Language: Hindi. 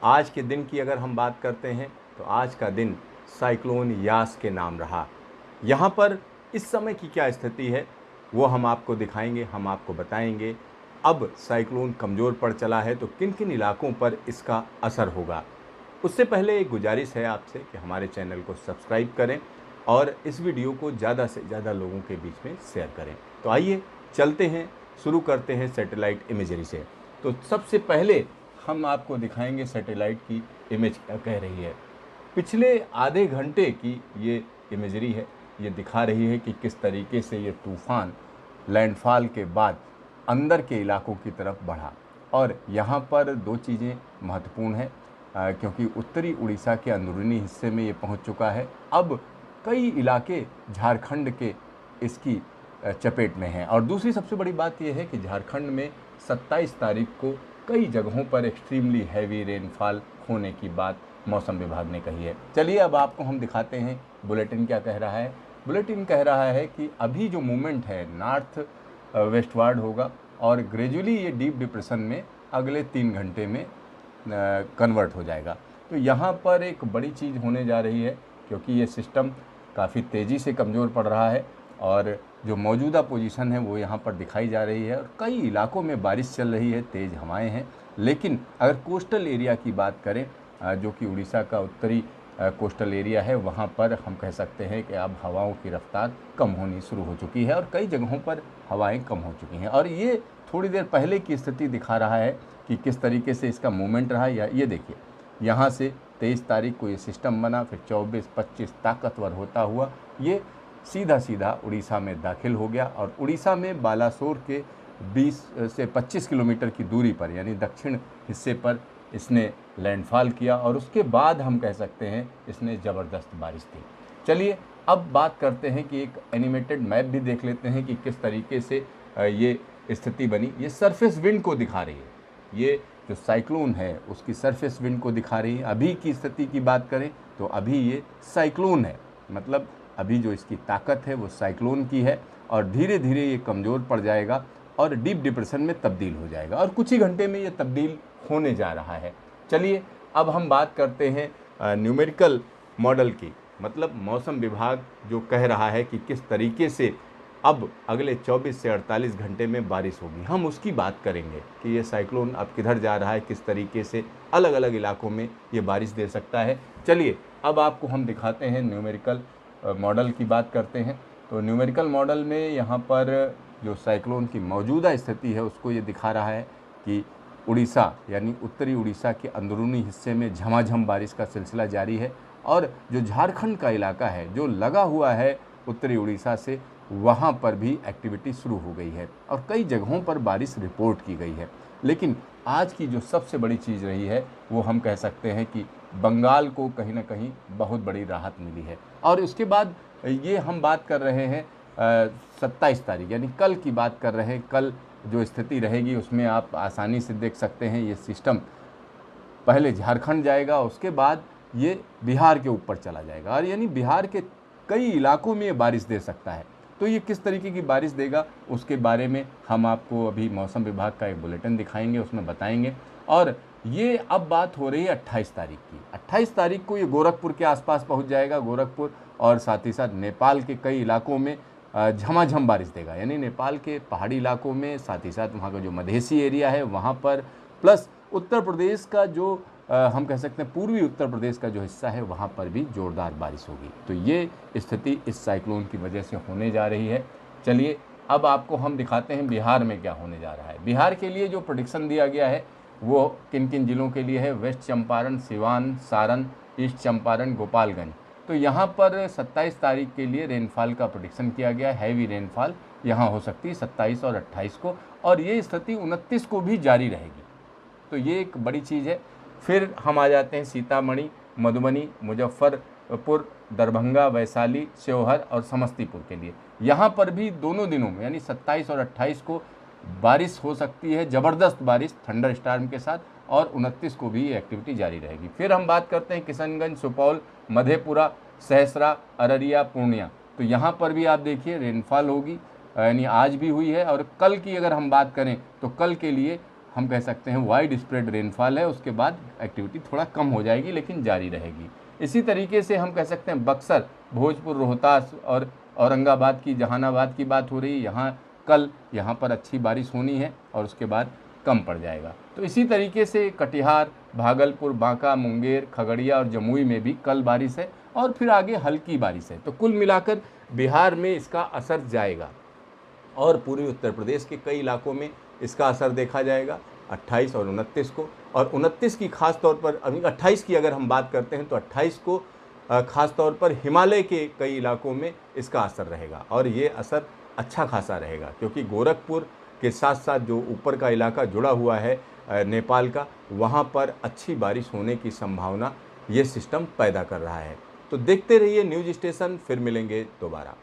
आज के दिन की अगर हम बात करते हैं तो आज का दिन साइक्लोन यास के नाम रहा। यहाँ पर इस समय की क्या स्थिति है वो हम आपको दिखाएंगे, हम आपको बताएंगे। अब साइक्लोन कमज़ोर पड़ चला है तो किन किन इलाकों पर इसका असर होगा। उससे पहले एक गुजारिश है आपसे कि हमारे चैनल को सब्सक्राइब करें और इस वीडियो को ज़्यादा से ज़्यादा लोगों के बीच में शेयर करें। तो आइए चलते हैं, शुरू करते हैं सैटेलाइट इमेजरी से। तो सबसे पहले हम आपको दिखाएंगे सैटेलाइट की इमेज क्या कह रही है। पिछले आधे घंटे की ये इमेजरी है। ये दिखा रही है कि किस तरीके से ये तूफ़ान लैंडफॉल के बाद अंदर के इलाकों की तरफ बढ़ा। और यहाँ पर दो चीज़ें महत्वपूर्ण हैं, क्योंकि उत्तरी उड़ीसा के अंदरूनी हिस्से में ये पहुँच चुका है। अब कई इलाके झारखंड के इसकी चपेट में हैं। और दूसरी सबसे बड़ी बात यह है कि झारखंड में 27 तारीख को कई जगहों पर एक्सट्रीमली हैवी रेनफॉल होने की बात मौसम विभाग ने कही है। चलिए अब आपको हम दिखाते हैं बुलेटिन क्या कह रहा है। बुलेटिन कह रहा है कि अभी जो मूवमेंट है नॉर्थ वेस्टवार्ड होगा और ग्रेजुअली ये डीप डिप्रेशन में अगले 3 घंटे में कन्वर्ट हो जाएगा। तो यहाँ पर एक बड़ी चीज़ होने जा रही है, क्योंकि ये सिस्टम काफ़ी तेज़ी से कमज़ोर पड़ रहा है और जो मौजूदा पोजीशन है वो यहाँ पर दिखाई जा रही है और कई इलाकों में बारिश चल रही है, तेज़ हवाएं हैं। लेकिन अगर कोस्टल एरिया की बात करें, जो कि उड़ीसा का उत्तरी कोस्टल एरिया है, वहाँ पर हम कह सकते हैं कि अब हवाओं की रफ्तार कम होनी शुरू हो चुकी है और कई जगहों पर हवाएं कम हो चुकी हैं। और ये थोड़ी देर पहले की स्थिति दिखा रहा है कि किस तरीके से इसका मूवमेंट रहा। या ये देखिए, यहाँ से 23 तारीख को ये सिस्टम बना, फिर 24-25 ताकतवर होता हुआ ये सीधा सीधा उड़ीसा में दाखिल हो गया और उड़ीसा में बालासोर के 20 से 25 किलोमीटर की दूरी पर यानी दक्षिण हिस्से पर इसने लैंडफॉल किया और उसके बाद हम कह सकते हैं इसने ज़बरदस्त बारिश दी। चलिए अब बात करते हैं कि एक एनिमेटेड मैप भी देख लेते हैं कि किस तरीके से ये स्थिति बनी। ये सरफेस विंड को दिखा रही है। ये जो साइक्लोन है उसकी सरफेस विंड को दिखा रही है। अभी की स्थिति की बात करें तो अभी ये साइक्लोन है, मतलब अभी जो इसकी ताकत है वो साइक्लोन की है और धीरे धीरे ये कमज़ोर पड़ जाएगा और डीप डिप्रेशन में तब्दील हो जाएगा और कुछ ही घंटे में ये तब्दील होने जा रहा है। चलिए अब हम बात करते हैं न्यूमेरिकल मॉडल की, मतलब मौसम विभाग जो कह रहा है कि किस तरीके से अब अगले 24 से 48 घंटे में बारिश होगी। हम उसकी बात करेंगे कि ये साइक्लोन अब किधर जा रहा है, किस तरीके से अलग अलग इलाकों में ये बारिश दे सकता है। चलिए अब आपको हम दिखाते हैं न्यूमेरिकल मॉडल की बात करते हैं। तो न्यूमेरिकल मॉडल में यहाँ पर जो साइक्लोन की मौजूदा स्थिति है उसको ये दिखा रहा है कि उड़ीसा यानी उत्तरी उड़ीसा के अंदरूनी हिस्से में झमाझम बारिश का सिलसिला जारी है और जो झारखंड का इलाका है जो लगा हुआ है उत्तरी उड़ीसा से, वहाँ पर भी एक्टिविटी शुरू हो गई है और कई जगहों पर बारिश रिपोर्ट की गई है। लेकिन आज की जो सबसे बड़ी चीज़ रही है वो हम कह सकते हैं कि बंगाल को कहीं ना कहीं बहुत बड़ी राहत मिली है। और उसके बाद ये हम बात कर रहे हैं 27 तारीख यानी कल की बात कर रहे हैं। कल जो स्थिति रहेगी उसमें आप आसानी से देख सकते हैं ये सिस्टम पहले झारखंड जाएगा, उसके बाद ये बिहार के ऊपर चला जाएगा और यानी बिहार के कई इलाकों में ये बारिश दे सकता है। तो ये किस तरीके की बारिश देगा उसके बारे में हम आपको अभी मौसम विभाग का एक बुलेटिन दिखाएंगे, उसमें बताएंगे। और ये अब बात हो रही है 28 तारीख की। 28 तारीख को ये गोरखपुर के आसपास पहुंच जाएगा, गोरखपुर और साथ ही साथ नेपाल के कई इलाकों में झमाझम बारिश देगा, यानी नेपाल के पहाड़ी इलाकों में, साथ ही साथ वहाँ का जो मधेसी एरिया है वहाँ पर, प्लस उत्तर प्रदेश का जो हम कह सकते हैं पूर्वी उत्तर प्रदेश का जो हिस्सा है वहाँ पर भी ज़ोरदार बारिश होगी। तो ये स्थिति इस साइक्लोन की वजह से होने जा रही है। चलिए अब आपको हम दिखाते हैं बिहार में क्या होने जा रहा है। बिहार के लिए जो प्रेडिक्शन दिया गया है वो किन किन ज़िलों के लिए है, वेस्ट चंपारण, सिवान, सारण, ईस्ट चंपारण, गोपालगंज। तो यहाँ पर 27 तारीख के लिए रेनफॉल का प्रेडिक्शन किया गया है। हैवी रेनफॉल यहाँ हो सकती है 27 और 28 को, और ये स्थिति 29 को भी जारी रहेगी। तो ये एक बड़ी चीज़ है। फिर हम आ जाते हैं सीतामढ़ी, मधुबनी, मुजफ्फरपुर, दरभंगा, वैशाली, शिवहर और समस्तीपुर के लिए। यहाँ पर भी दोनों दिनों में यानी 27 और 28 को बारिश हो सकती है, ज़बरदस्त बारिश थंडर स्टॉर्म के साथ, और 29 को भी ये एक्टिविटी जारी रहेगी। फिर हम बात करते हैं किशनगंज, सुपौल, मधेपुरा, सहसरा, अररिया, पूर्णिया। तो यहाँ पर भी आप देखिए रेनफॉल होगी, यानी आज भी हुई है। और कल की अगर हम बात करें तो कल के लिए हम कह सकते हैं वाइड स्प्रेड रेनफॉल है, उसके बाद एक्टिविटी थोड़ा कम हो जाएगी लेकिन जारी रहेगी। इसी तरीके से हम कह सकते हैं बक्सर, भोजपुर, रोहतास और औरंगाबाद की, जहानाबाद की बात हो रही है, कल यहाँ पर अच्छी बारिश होनी है और उसके बाद कम पड़ जाएगा। तो इसी तरीके से कटिहार, भागलपुर, बांका, मुंगेर, खगड़िया और जमुई में भी कल बारिश है और फिर आगे हल्की बारिश है। तो कुल मिलाकर बिहार में इसका असर जाएगा और पूर्वी उत्तर प्रदेश के कई इलाकों में इसका असर देखा जाएगा 28 और 29 को। और 29 की खास तौर पर, अभी 28 की अगर हम बात करते हैं तो 28 को खास तौर पर हिमालय के कई इलाकों में इसका असर रहेगा और ये असर अच्छा खासा रहेगा, क्योंकि गोरखपुर के साथ साथ जो ऊपर का इलाका जुड़ा हुआ है नेपाल का, वहाँ पर अच्छी बारिश होने की संभावना ये सिस्टम पैदा कर रहा है। तो देखते रहिए न्यूज़ स्टेशन, फिर मिलेंगे दोबारा।